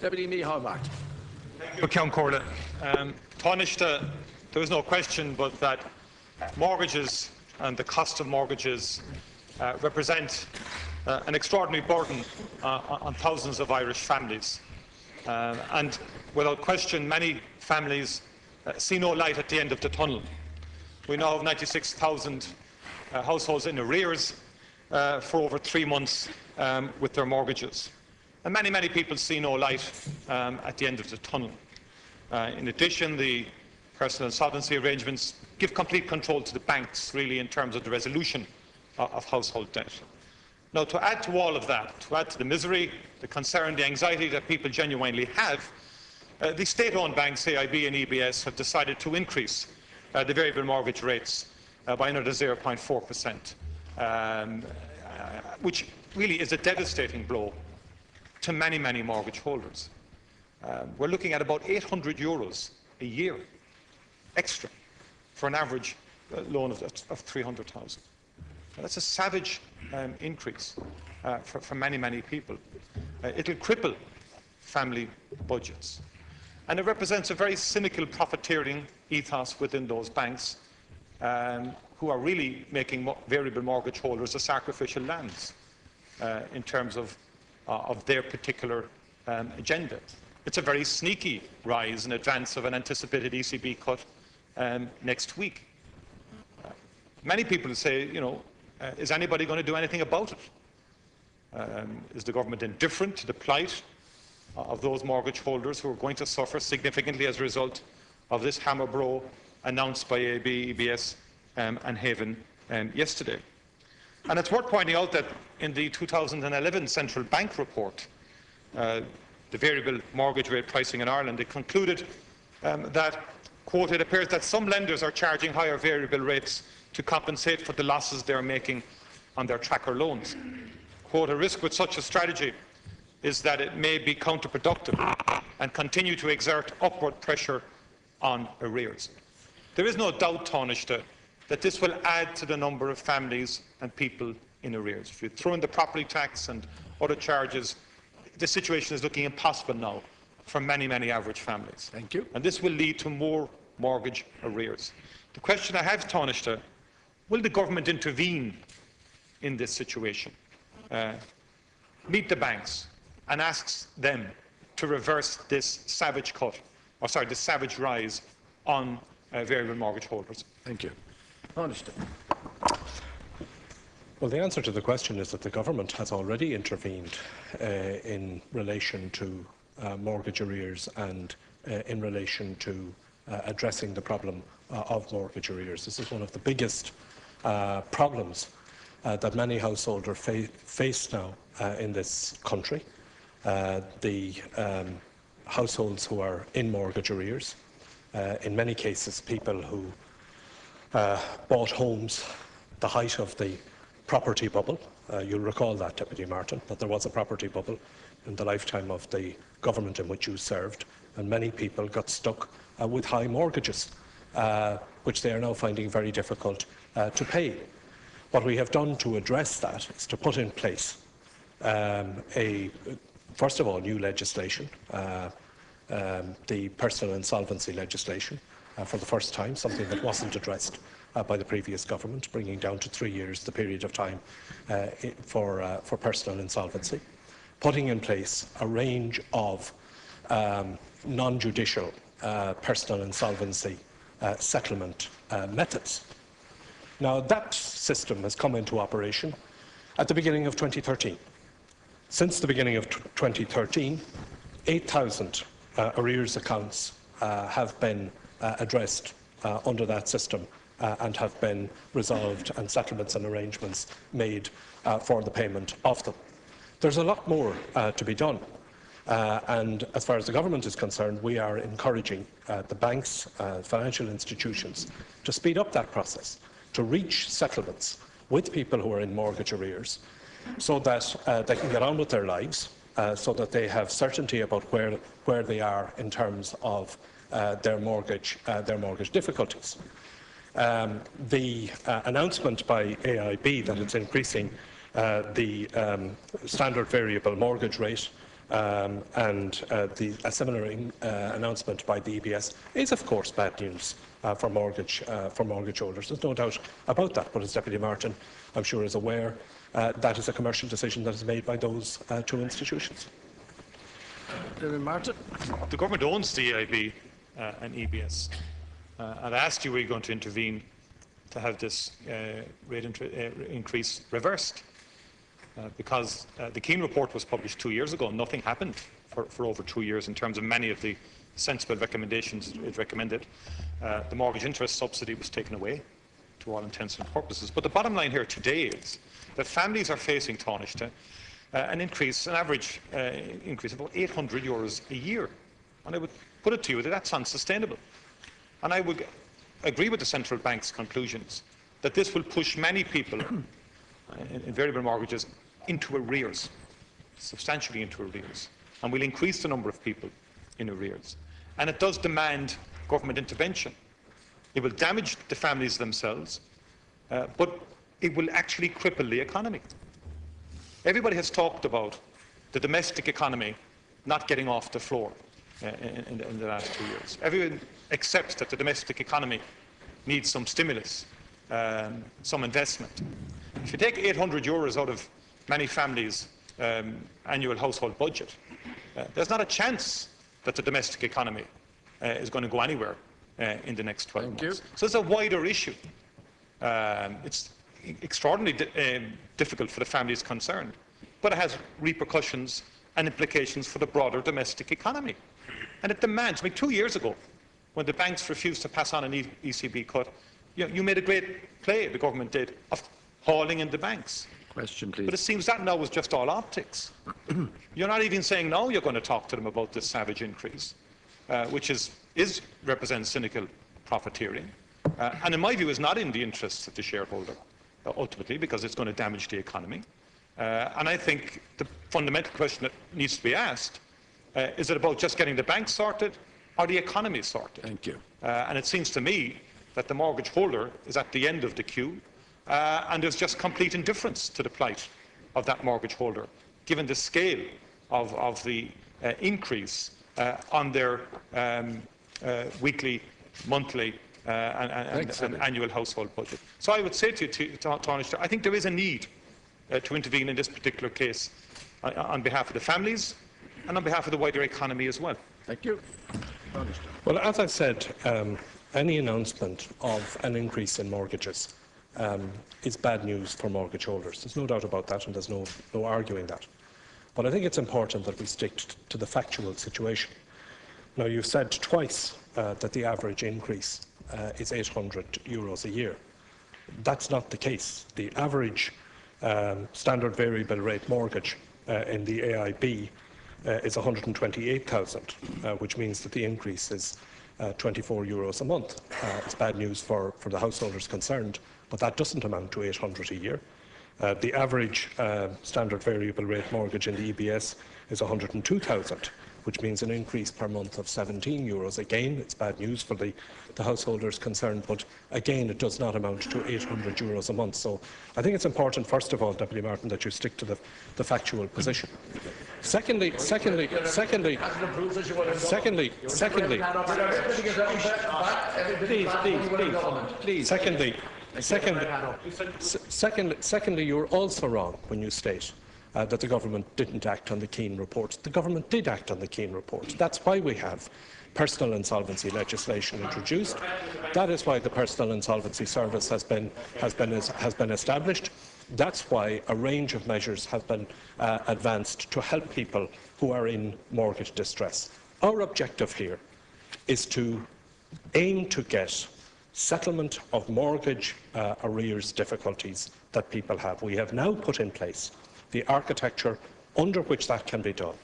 Deputy Micheál Martin. Ceann Comhairle. Tánaiste, there is no question but that mortgages and the cost of mortgages represent an extraordinary burden on thousands of Irish families. And without question, many families see no light at the end of the tunnel. We now have 96,000 households in arrears for over 3 months with their mortgages. And many people see no light at the end of the tunnel. In addition, the personal insolvency arrangements give complete control to the banks, really, in terms of the resolution of household debt. Now, to add to all of that, to add to the misery, the concern, the anxiety that people genuinely have, the state-owned banks, AIB and EBS, have decided to increase the variable mortgage rates by another 0.4%, which really is a devastating blow to many mortgage holders. We're looking at about €800 a year extra for an average loan of 300,000. That's a savage increase for many people. It'll cripple family budgets. And it represents a very cynical profiteering ethos within those banks who are really making variable mortgage holders a sacrificial lambs in terms of their particular agenda. It's a very sneaky rise in advance of an anticipated ECB cut next week. Many people say, you know, is anybody going to do anything about it? Is the government indifferent to the plight of those mortgage holders who are going to suffer significantly as a result of this hammer blow announced by AB, EBS and Haven yesterday? And it's worth pointing out that in the 2011 Central Bank report, the variable mortgage rate pricing in Ireland, it concluded that, quote, it appears that some lenders are charging higher variable rates to compensate for the losses they are making on their tracker loans. Quote, a risk with such a strategy is that it may be counterproductive and continue to exert upward pressure on arrears. There is no doubt, Tánaiste, that this will add to the number of families and people in arrears. If you throw in the property tax and other charges, the situation is looking impossible now for many average families. Thank you. And this will lead to more mortgage arrears. The question I have, Tánaiste, will the government intervene in this situation, meet the banks and ask them to reverse this savage cut, or sorry, this savage rise on variable mortgage holders? Thank you. Tánaiste. Well, the answer to the question is that the government has already intervened in relation to mortgage arrears and in relation to addressing the problem of mortgage arrears. This is one of the biggest problems that many householders face now in this country. The households who are in mortgage arrears, in many cases people who bought homes at the height of the property bubble. You'll recall that, Deputy Martin, that there was a property bubble in the lifetime of the government in which you served, and many people got stuck with high mortgages, which they are now finding very difficult to pay. What we have done to address that is to put in place first of all, new legislation, the personal insolvency legislation, for the first time, something that wasn't addressed by the previous government, bringing down to 3 years the period of time for personal insolvency, putting in place a range of non-judicial personal insolvency settlement methods. Now, that system has come into operation at the beginning of 2013. Since the beginning of 2013, 8,000 arrears accounts have been addressed under that system and have been resolved, and settlements and arrangements made for the payment of them. There's a lot more to be done, and as far as the government is concerned, we are encouraging the banks, financial institutions, to speed up that process, to reach settlements with people who are in mortgage arrears, so that they can get on with their lives, so that they have certainty about where they are in terms of their mortgage difficulties. The announcement by AIB that it's increasing the standard variable mortgage rate a similar announcement by the EBS is, of course, bad news for mortgage holders. There's no doubt about that. But as Deputy Martin, I'm sure, is aware, that is a commercial decision that is made by those two institutions. Deputy Martin. The government owns the EIB and EBS. And I asked you, were you going to intervene to have this rate increase reversed? Because the Keane report was published 2 years ago. Nothing happened for over 2 years in terms of many of the sensible recommendations it recommended. The mortgage interest subsidy was taken away to all intents and purposes. But the bottom line here today is that families are facing, Taoiseach, an average increase of about €800 a year. And I would put it to you that that's unsustainable. And I would agree with the central bank's conclusions that this will push many people in variable mortgages into arrears, substantially into arrears, and will increase the number of people in arrears. And it does demand government intervention. It will damage the families themselves, but it will actually cripple the economy. Everybody has talked about the domestic economy not getting off the floor in the last 2 years. Everyone accepts that the domestic economy needs some stimulus, some investment. If you take €800 out of many families' annual household budget, there's not a chance that the domestic economy is going to go anywhere in the next 12 months. So it's a wider issue. It's extraordinarily difficult for the families concerned, but it has repercussions and implications for the broader domestic economy. And it demands, 2 years ago, when the banks refused to pass on an ECB cut, you made a great play, the government did, of hauling in the banks. Question, please. But it seems that now was just all optics. You're not even saying now you're going to talk to them about this savage increase, which represents cynical profiteering, and in my view is not in the interests of the shareholder, ultimately, because it's going to damage the economy. And I think the fundamental question that needs to be asked, is it about just getting the banks sorted or the economy sorted? Thank you. And it seems to me that the mortgage holder is at the end of the queue, and there's just complete indifference to the plight of that mortgage holder, given the scale of the increase on their weekly, monthly and annual household budget. So I would say to you, Taoiseach, I think there is a need to intervene in this particular case on behalf of the families and on behalf of the wider economy as well. Thank you. Well, as I said, any announcement of an increase in mortgages is bad news for mortgage holders. There's no doubt about that, and there's no arguing that. But I think it's important that we stick to the factual situation. Now, you've said twice that the average increase is €800 a year. That's not the case. The average standard variable rate mortgage in the AIB is €128,000, which means that the increase is €24 a month. It's bad news for the householders concerned, but that doesn't amount to €800 a year. The average standard variable rate mortgage in the EBS is €102,000, which means an increase per month of €17. Again, it's bad news for the householders concerned, but again, it does not amount to €800 a month. So I think it's important, first of all, Deputy Martin, that you stick to the factual position. Secondly, you're also wrong when you state that the government didn't act on the Keane report. The government did act on the Keane report. That's why we have personal insolvency legislation introduced. That is why the Personal Insolvency Service has been established. That's why a range of measures have been advanced to help people who are in mortgage distress. Our objective here is to aim to get settlement of mortgage arrears difficulties that people have. We have now put in place the architecture under which that can be done.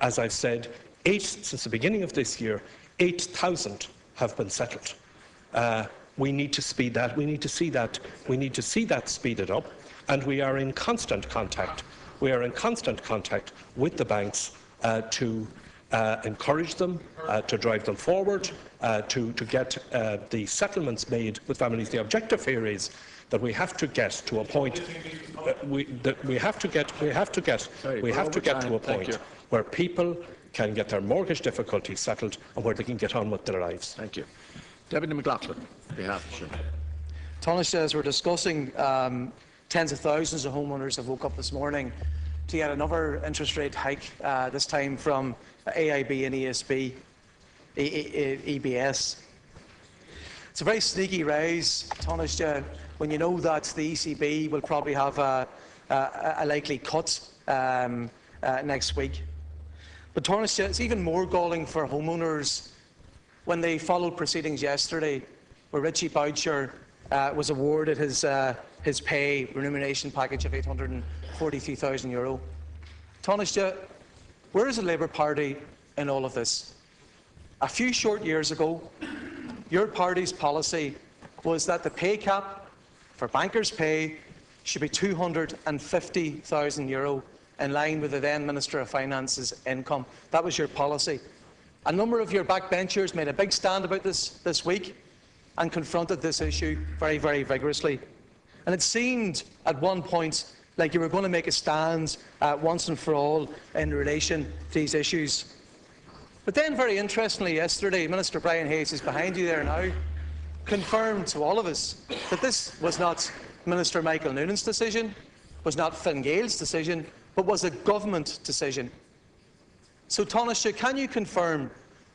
As I've said, since the beginning of this year, 8,000 have been settled. We need to speed that. We need to see that. We need to see that speeded up, and we are in constant contact. We are in constant contact with the banks to encourage them, to drive them forward, to get the settlements made with families. The objective here is that we have to get to a point we have to get to a point where people can get their mortgage difficulties settled and where they can get on with their lives. Thank you. Deputy McLaughlin, on behalf of the Taoiseach, as we're discussing, tens of thousands of homeowners have woke up this morning to get another interest rate hike, this time from AIB and EBS. It's a very sneaky rise, Taoiseach, when you know that the ECB will probably have a likely cut next week. But Taoiseach, it's even more galling for homeowners when they followed proceedings yesterday, where Richie Boucher was awarded his pay remuneration package of €843,000. Taoiseach, where is the Labour Party in all of this? A few short years ago, your party's policy was that the pay cap for bankers' pay should be €250,000, in line with the then Minister of Finance's income. That was your policy. A number of your backbenchers made a big stand about this week and confronted this issue very, very vigorously. And it seemed at one point like you were going to make a stand once and for all in relation to these issues. But then, very interestingly, yesterday, Minister Brian Hayes is behind you there now, confirmed to all of us that this was not Minister Michael Noonan's decision, was not Fine Gael's decision, but was a government decision. So, Taoiseach, can you confirm,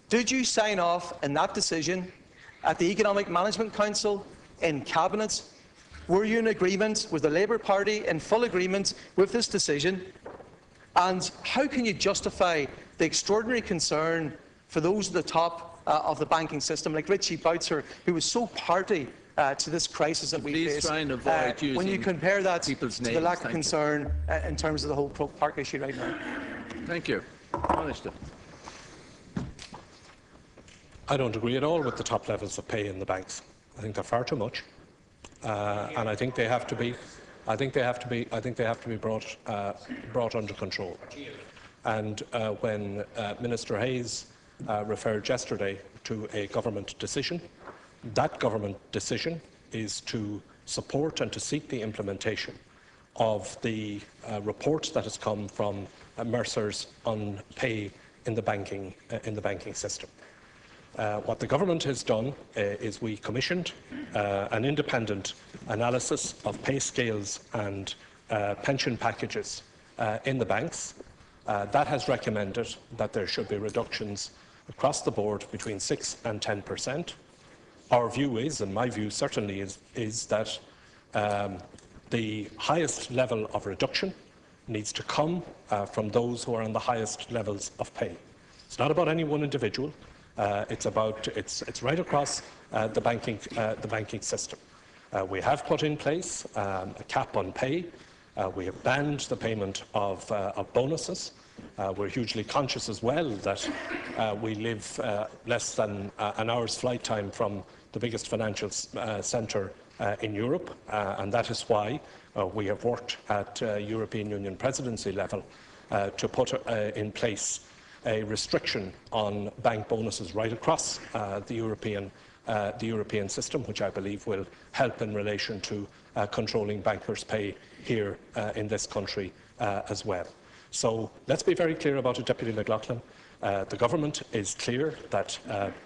did you sign off in that decision at the Economic Management Council, in Cabinet? Were you in agreement with the Labour Party, in full agreement with this decision? And how can you justify the extraordinary concern for those at the top of the banking system, like Richie Boucher, who was so party to this crisis that we face, try and avoid using when you compare that to people's the names? lack of concern in terms of the whole Croke Park issue right now? Thank you. Taoiseach. I don't agree at all with the top levels of pay in the banks. I think they're far too much, and I think they have to be. I think they have to be brought under control. And when Minister Hayes referred yesterday to a government decision, that government decision is to support and to seek the implementation of the report that has come from Mercer's on pay in the banking system. What the government has done is we commissioned an independent analysis of pay scales and pension packages in the banks. That has recommended that there should be reductions across the board between 6 and 10%. Our view is, and my view certainly is that the highest level of reduction needs to come from those who are on the highest levels of pay. It's not about any one individual. It's right across the banking system. We have put in place a cap on pay. We have banned the payment of bonuses. We're hugely conscious as well that we live less than an hour's flight time from the biggest financial centre in Europe, and that is why we have worked at European Union presidency level to put in place a restriction on bank bonuses right across the European system, which I believe will help in relation to controlling bankers' pay here in this country as well. So let's be very clear about it, Deputy McLaughlin. The government is clear that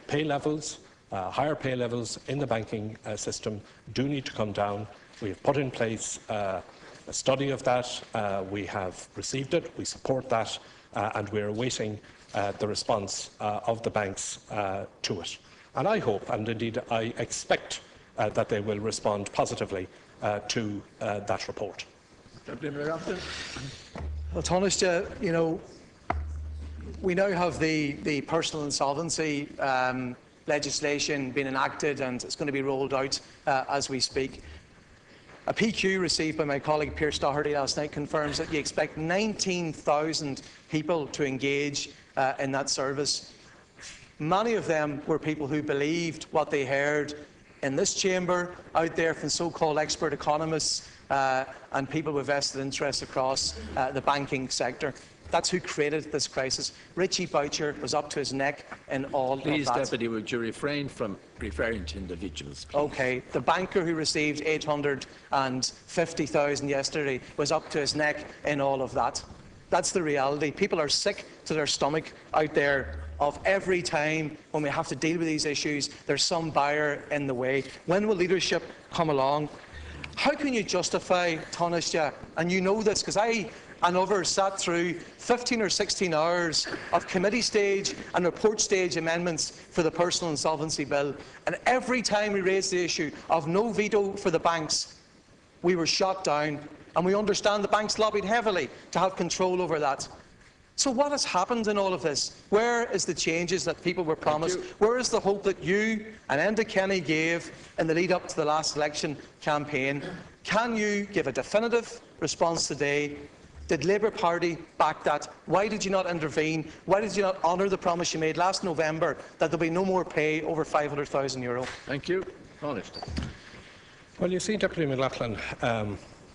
pay levels, higher pay levels in the banking system do need to come down. We have put in place a study of that. We have received it. We support that. And we're awaiting the response of the banks to it. And I hope, and indeed I expect, that they will respond positively to that report. Well, Taoiseach, you know, we now have the personal insolvency legislation being enacted, and it's going to be rolled out as we speak. A PQ received by my colleague Pierce Doherty last night confirms that you expect 19,000 people to engage in that service. Many of them were people who believed what they heard in this chamber, out there from so-called expert economists and people with vested interests across the banking sector. That's who created this crisis. Richie Boucher was up to his neck in all Please, of that. Deputy, would you refrain from referring to individuals? Please? OK, the banker who received 850,000 yesterday was up to his neck in all of that. That's the reality. People are sick to their stomach out there of every time when we have to deal with these issues, there's some buyer in the way. When will leadership come along? How can you justify, Taoiseach, and you know this because I and others sat through 15 or 16 hours of committee stage and report stage amendments for the personal insolvency bill, and every time we raised the issue of no veto for the banks, we were shot down, and we understand the banks lobbied heavily to have control over that. So what has happened in all of this? Where is the changes that people were promised? Where is the hope that you and Enda Kenny gave in the lead up to the last election campaign? Can you give a definitive response today? Did Labour Party back that? Why did you not intervene? Why did you not honour the promise you made last November that there will be no more pay over €500,000? Thank you. Taoiseach. Well, you see, Deputy McLaughlin,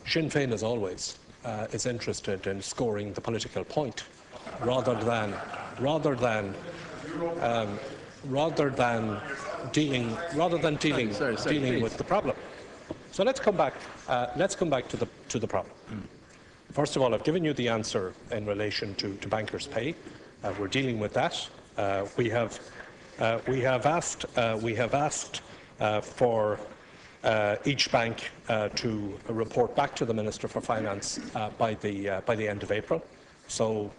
Sinn Féin, as always, is interested in scoring the political point rather than dealing with the problem. So let's come back to the problem. First of all, I've given you the answer in relation to bankers' pay. We're dealing with that. We have asked for each bank to report back to the Minister for Finance by the end of April. So,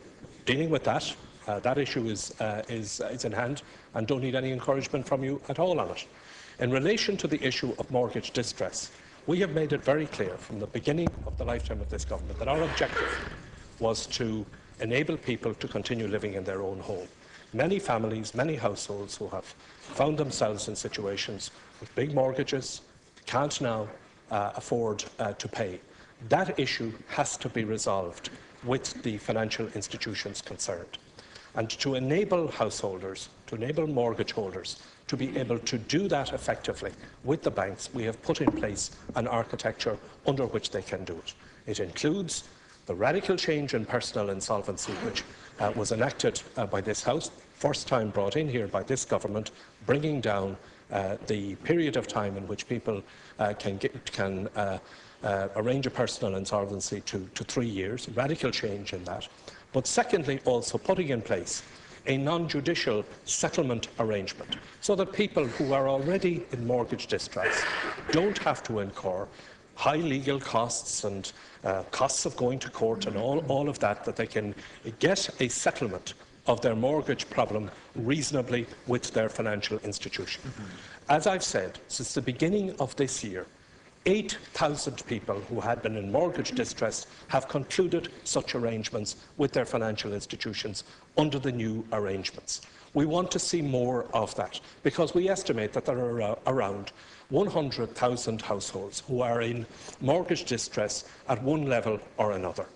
dealing with that, that issue is in hand, and don't need any encouragement from you at all on it. In relation to the issue of mortgage distress, we have made it very clear from the beginning of the lifetime of this government that our objective was to enable people to continue living in their own home. Many families, many households who have found themselves in situations with big mortgages can't now afford to pay. That issue has to be resolved with the financial institutions concerned. And to enable householders, to enable mortgage holders to be able to do that effectively with the banks, we have put in place an architecture under which they can do it. It includes the radical change in personal insolvency, which was enacted by this House, first time brought in here by this government, bringing down the period of time in which people can arrange a personal insolvency to 3 years, radical change in that. But secondly, also putting in place a non-judicial settlement arrangement so that people who are already in mortgage distress don't have to incur high legal costs and costs of going to court and all of that, that they can get a settlement of their mortgage problem reasonably with their financial institution. As I've said, since the beginning of this year, 8,000 people who had been in mortgage distress have concluded such arrangements with their financial institutions under the new arrangements. We want to see more of that because we estimate that there are around 100,000 households who are in mortgage distress at one level or another.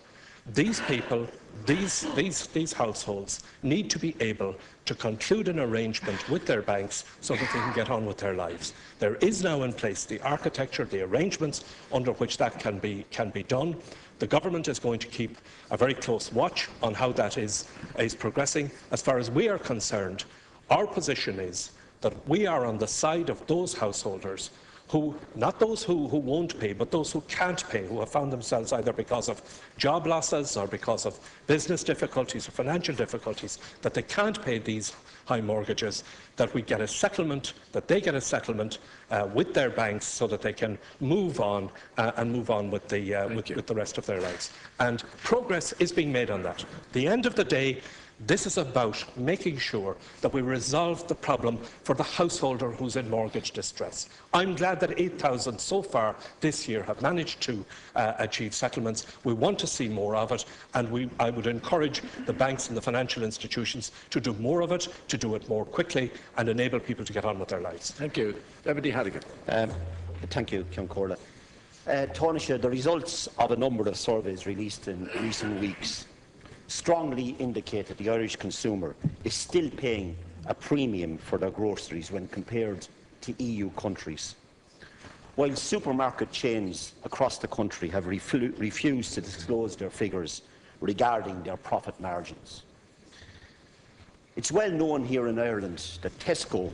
These people, these households need to be able to conclude an arrangement with their banks so that they can get on with their lives. There is now in place the architecture, the arrangements under which that can be done. The government is going to keep a very close watch on how that is progressing. As far as we are concerned, our position is that we are on the side of those householders who, not those who won't pay, but those who can't pay, who have found themselves either because of job losses or because of business difficulties or financial difficulties, that they can't pay these high mortgages, that we get a settlement, that they get a settlement with their banks so that they can move on and move on with the rest of their lives. And progress is being made on that. At the end of the day, this is about making sure that we resolve the problem for the householder who's in mortgage distress. I'm glad that 8,000 so far this year have managed to achieve settlements. We want to see more of it, and I would encourage the banks and the financial institutions to do more of it, to do it more quickly, and enable people to get on with their lives. Thank you. Deputy Hannigan. Thank you, Ceann Comhairle. Taoiseach, the results of a number of surveys released in recent weeks strongly indicate that the Irish consumer is still paying a premium for their groceries when compared to EU countries. While supermarket chains across the country have refused to disclose their figures, regarding their profit margins. It's well known here in Ireland that Tesco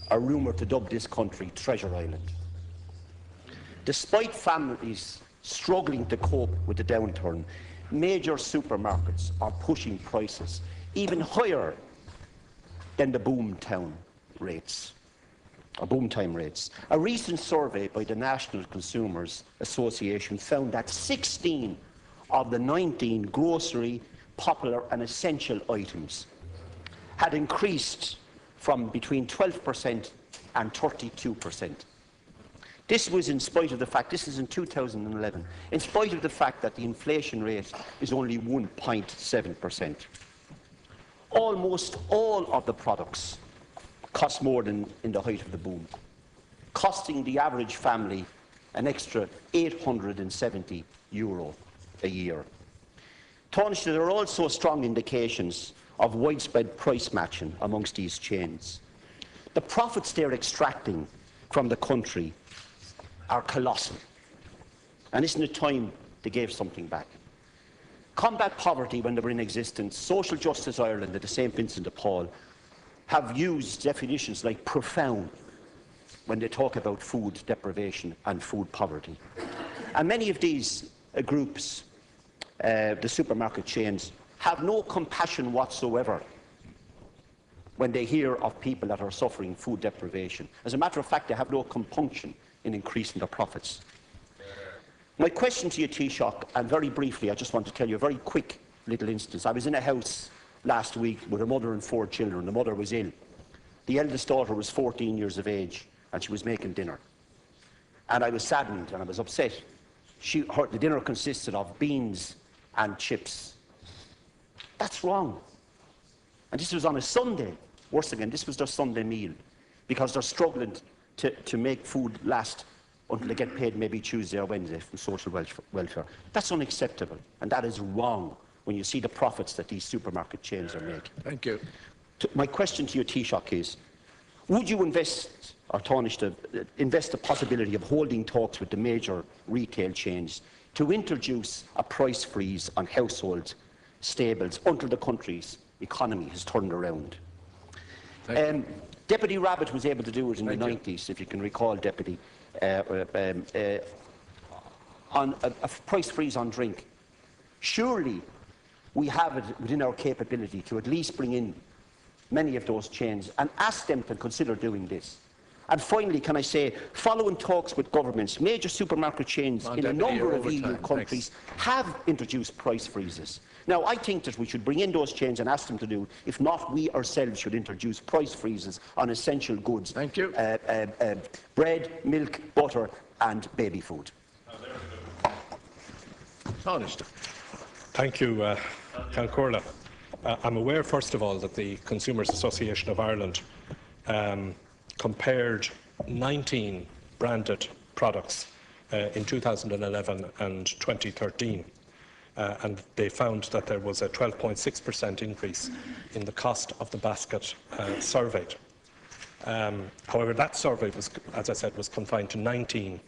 are rumoured to dub this country Treasure Island. Despite families struggling to cope with the downturn, major supermarkets are pushing prices even higher than the boomtime rates. A recent survey by the National Consumers Association found that 16 of the 19 grocery, popular and essential items had increased from between 12% and 32%. This was in spite of the fact, this is in 2011, in spite of the fact that the inflation rate is only 1.7%. Almost all of the products cost more than in the height of the boom, costing the average family an extra €870 a year. Taoiseach, there are also strong indications of widespread price matching amongst these chains. The profits they're extracting from the country are colossal, and isn't it time they gave something back? Combat Poverty, when they were in existence, Social Justice Ireland and the St Vincent de Paul have used definitions like profound when they talk about food deprivation and food poverty. And many of these groups, the supermarket chains, have no compassion whatsoever when they hear of people that are suffering food deprivation. As a matter of fact, they have no compunction in increasing their profits. My question to you, Taoiseach, and very briefly, I just want to tell you a very quick little instance. I was in a house last week with a mother and 4 children. The mother was ill. The eldest daughter was 14 years of age, and she was making dinner. And I was saddened and I was upset. The dinner consisted of beans and chips. That's wrong. And this was on a Sunday. Worse again, this was their Sunday meal, because they're struggling to make food last until they get paid maybe Tuesday or Wednesday from social welfare. That's unacceptable, and that is wrong when you see the profits that these supermarket chains are making. Thank you. My question to you, Taoiseach, is would you invest, or Taoiseach, invest the possibility of holding talks with the major retail chains to introduce a price freeze on household staples until the country's economy has turned around? Deputy Rabbitte was able to do it in the 90s, if you can recall, Deputy, on a price freeze on drink. Surely we have it within our capability to at least bring in many of those chains and ask them to consider doing this. And finally, can I say, following talks with governments, major supermarket chains in a number of EU countries have introduced price freezes. Now, I think that we should bring in those chains and ask them to do. If not, we ourselves should introduce price freezes on essential goods. Thank you. Bread, milk, butter and baby food. Honest. Thank you, Count Corla. I'm aware, first of all, that the Consumers Association of Ireland compared 19 branded products in 2011 and 2013. And they found that there was a 12.6% increase in the cost of the basket surveyed. However, that survey was, as I said, was confined to 19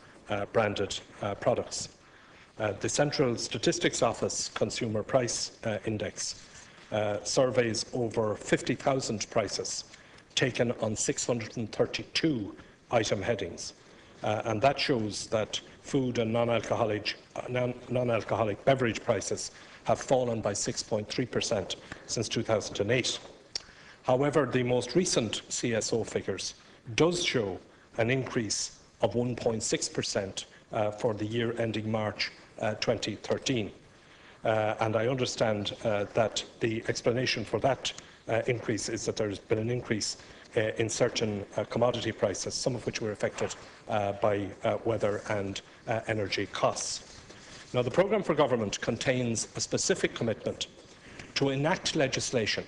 branded products. The Central Statistics Office Consumer Price Index surveys over 50,000 prices taken on 632 item headings. And that shows that food and non-alcoholic beverage prices have fallen by 6.3% since 2008. However, the most recent CSO figures does show an increase of 1.6% for the year ending March 2013. And I understand that the explanation for that increase is that there's been an increase in certain commodity prices, some of which were affected by weather and energy costs. Now, the programme for government contains a specific commitment to enact legislation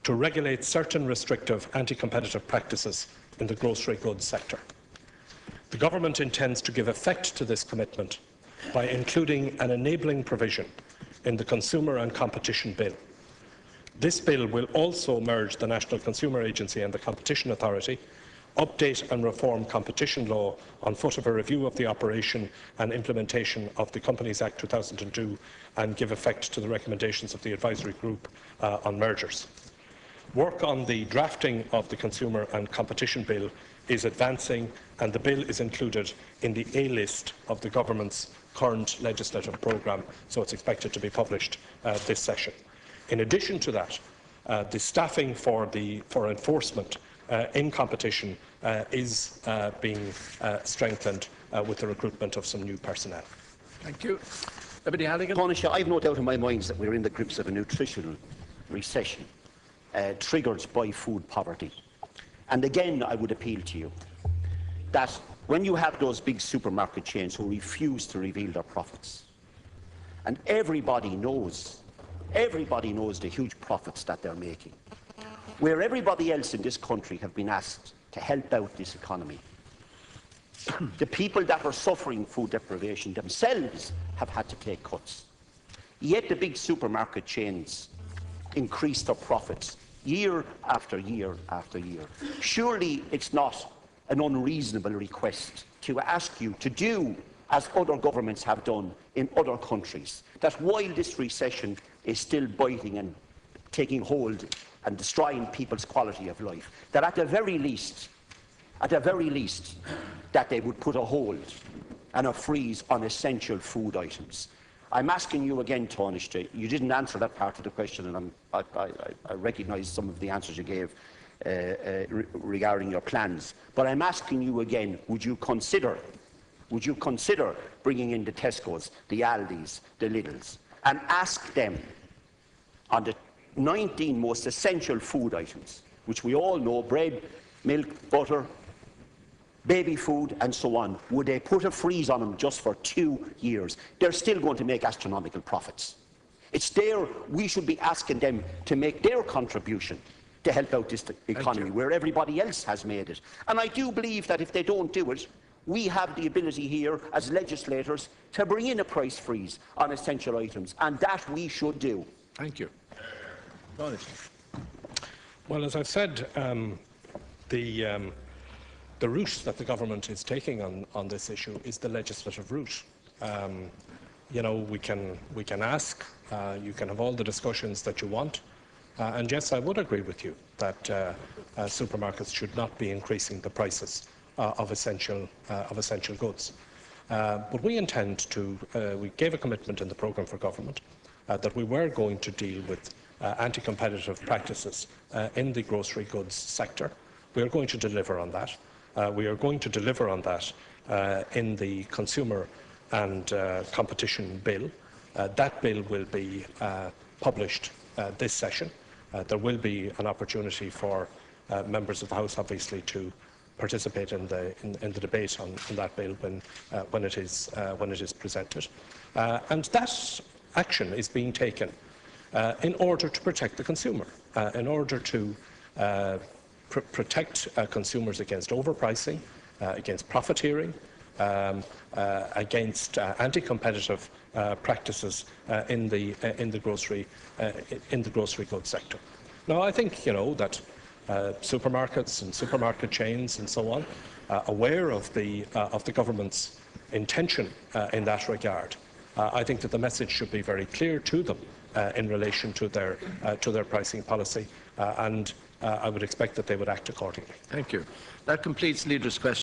to regulate certain restrictive anti-competitive practices in the grocery goods sector. The government intends to give effect to this commitment by including an enabling provision in the Consumer and Competition Bill. This bill will also merge the National Consumer Agency and the Competition Authority update and reform competition law on foot of a review of the operation and implementation of the Companies Act 2002 and give effect to the recommendations of the advisory group on mergers. Work on the drafting of the Consumer and Competition Bill is advancing, and the bill is included in the A list of the Government's current legislative programme, so it's expected to be published this session. In addition to that, the staffing for enforcement in competition is being strengthened with the recruitment of some new personnel. Thank you. Deputy Halligan. Taoiseach, I have no doubt in my mind that we're in the grips of a nutritional recession triggered by food poverty. And again, I would appeal to you that when you have those big supermarket chains who refuse to reveal their profits, and everybody knows the huge profits that they're making, where everybody else in this country have been asked to help out this economy, the people that are suffering food deprivation themselves have had to take cuts. Yet the big supermarket chains increase their profits year after year after year. Surely it's not an unreasonable request to ask you to do as other governments have done in other countries, that while this recession is still biting and taking hold and destroying people's quality of life, that at the very least, that they would put a hold and a freeze on essential food items. I'm asking you again, Taoiseach, you didn't answer that part of the question, and I recognise some of the answers you gave regarding your plans. But I'm asking you again, would you consider bringing in the Tesco's, the Aldi's, the Lidl's, and ask them on the 19 most essential food items, which we all know, bread, milk, butter, baby food and so on, would they put a freeze on them just for 2 years? They're still going to make astronomical profits. It's there, we should be asking them to make their contribution to help out this economy where everybody else has made it. And I do believe that if they don't do it, we have the ability here as legislators to bring in a price freeze on essential items, and that we should do. Thank you. Well, as I've said, the route that the government is taking on this issue is the legislative route. You know, we can ask, you can have all the discussions that you want, and yes, I would agree with you that supermarkets should not be increasing the prices of essential goods. But we intend to, we gave a commitment in the programme for government that we were going to deal with anti-competitive practices in the grocery goods sector. We are going to deliver on that. We are going to deliver on that in the Consumer and Competition Bill. That bill will be published this session. There will be an opportunity for members of the House, obviously, to participate in the debate on that bill when it is presented. And that action is being taken in order to protect the consumer, in order to protect consumers against overpricing, against profiteering, against anti-competitive practices in the grocery goods sector. Now, I think that supermarkets and supermarket chains and so on, aware of the government's intention in that regard, I think that the message should be very clear to them in relation to their pricing policy, and I would expect that they would act accordingly. Thank you. That completes Leader's question.